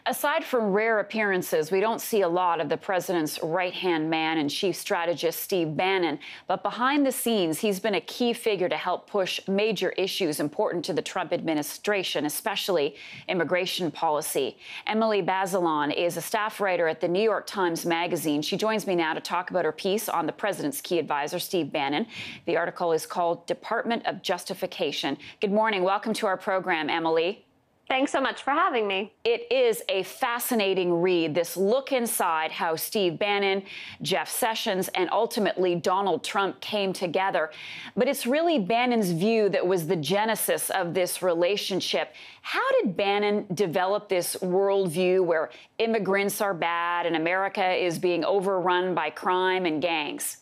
Aside from rare appearances, we don't see a lot of the president's right-hand man and chief strategist Steve Bannon. But behind the scenes, he's been a key figure to help push major issues important to the Trump administration, especially immigration policy. Emily Bazelon is a staff writer at the New York Times Magazine. She joins me now to talk about her piece on the president's key advisor, Steve Bannon. The article is called Department of Justification. Good morning. Welcome to our program, Emily. Thanks so much for having me. It is a fascinating read, this look inside how Steve Bannon, Jeff Sessions, and ultimately Donald Trump came together. But it's really Bannon's view that was the genesis of this relationship. How did Bannon develop this worldview where immigrants are bad and America is being overrun by crime and gangs?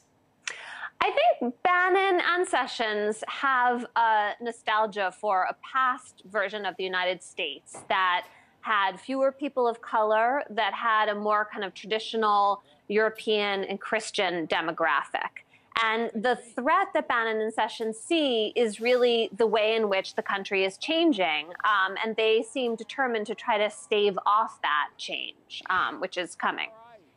I think Bannon and Sessions have a nostalgia for a past version of the United States that had fewer people of color, that had a more kind of traditional European and Christian demographic. And the threat that Bannon and Sessions see is really the way in which the country is changing. And they seem determined to try to stave off that change, which is coming.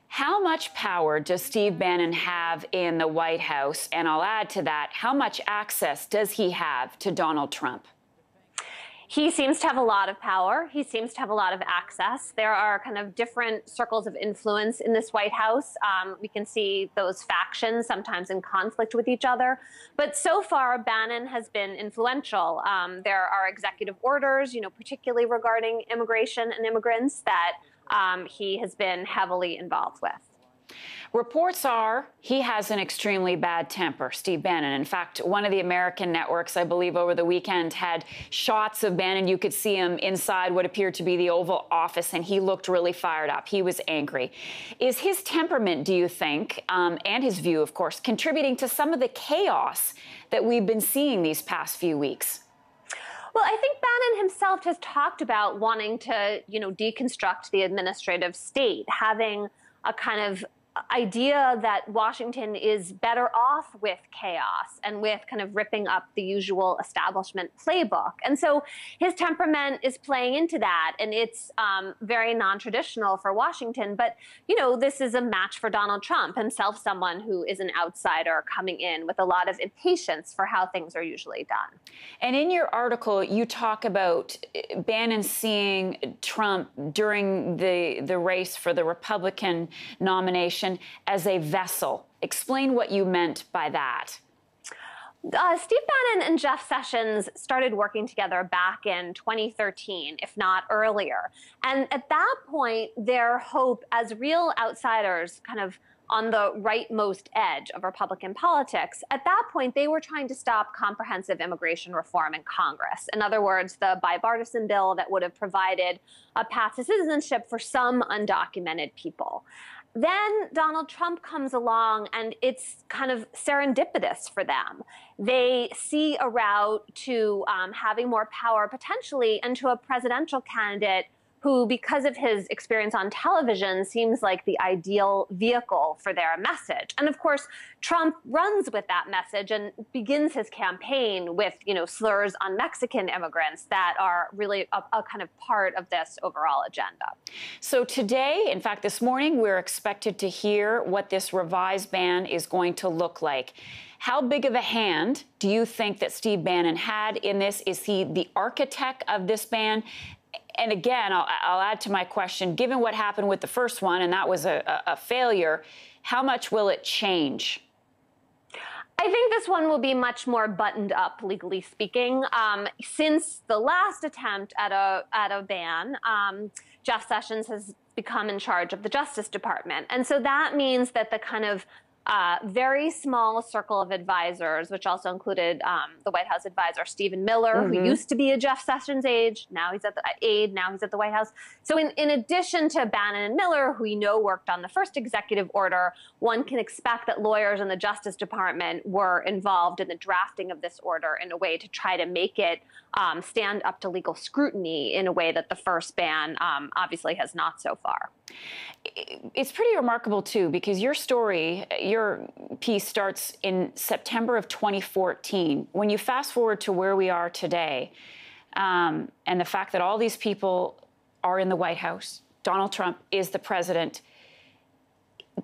How much power does Steve Bannon have in the White House? And I'll add to that, how much access does he have to Donald Trump? He seems to have a lot of power. He seems to have a lot of access. There are kind of different circles of influence in this White House. We can see those factions sometimes in conflict with each other. But so far, Bannon has been influential. There are executive orders, particularly regarding immigration and immigrants that he has been heavily involved with. Reports are he has an extremely bad temper, Steve Bannon. In fact, one of the American networks, I believe over the weekend, had shots of Bannon. You could see him inside what appeared to be the Oval Office, and he looked really fired up. He was angry. Is his temperament, do you think, and his view, of course, contributing to some of the chaos that we've been seeing these past few weeks? Well, I think Bannon himself has talked about wanting to, deconstruct the administrative state, having a kind of idea that Washington is better off with chaos and with kind of ripping up the usual establishment playbook. And so his temperament is playing into that, and it's very non-traditional for Washington. But, this is a match for Donald Trump, himself someone who is an outsider coming in with a lot of impatience for how things are usually done. And in your article, you talk about Bannon seeing Trump during the race for the Republican nomination as a vessel. Explain what you meant by that. Steve Bannon and Jeff Sessions started working together back in 2013, if not earlier. And at that point, their hope as real outsiders, kind of on the rightmost edge of Republican politics, at that point, they were trying to stop comprehensive immigration reform in Congress. In other words, the bipartisan bill that would have provided a path to citizenship for some undocumented people. Then Donald Trump comes along, and it's kind of serendipitous for them. They see a route to having more power potentially and to a presidential candidate who, because of his experience on television, seems like the ideal vehicle for their message. And of course, Trump runs with that message and begins his campaign with, slurs on Mexican immigrants that are really a kind of part of this overall agenda. So today, in fact, this morning, we're expected to hear what this revised ban is going to look like. How big of a hand do you think that Steve Bannon had in this? Is he the architect of this ban? And again, I'll add to my question, given what happened with the first one, and that was a failure, how much will it change? I think this one will be much more buttoned up, legally speaking. Since the last attempt at a ban, Jeff Sessions has become in charge of the Justice Department. And so that means that the kind of very small circle of advisors, which also included the White House advisor Stephen Miller, who used to be a Jeff Sessions aide. Now he's at the White House. So in addition to Bannon and Miller, who we know worked on the first executive order, one can expect that lawyers in the Justice Department were involved in the drafting of this order in a way to try to make it stand up to legal scrutiny in a way that the first ban obviously has not so far. It's pretty remarkable, too, because your story, your piece starts in September of 2014. When you fast forward to where we are today, and the fact that all these people are in the White House, Donald Trump is the president,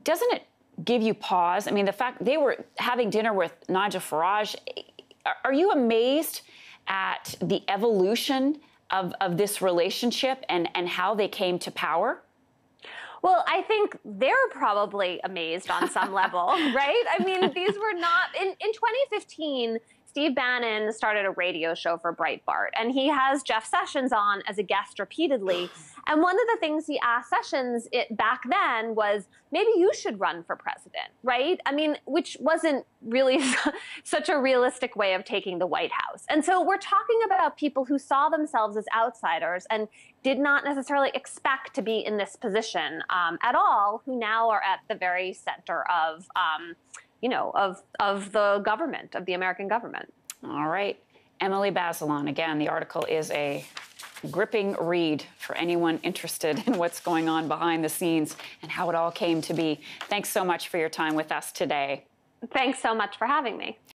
doesn't it give you pause? I mean, the fact they were having dinner with Nigel Farage, are you amazed at the evolution of this relationship and how they came to power? Well, I think they're probably amazed on some level, right? I mean, these were not, in 2015, Steve Bannon started a radio show for Breitbart, and he has Jeff Sessions on as a guest repeatedly. And one of the things he asked Sessions back then was, maybe you should run for president, right? I mean, which wasn't really such a realistic way of taking the White House. And so we're talking about people who saw themselves as outsiders and did not necessarily expect to be in this position at all, who now are at the very center of of the government, of the American government. All right. Emily Bazelon, again, the article is a gripping read for anyone interested in what's going on behind the scenes and how it all came to be. Thanks so much for your time with us today. Thanks so much for having me.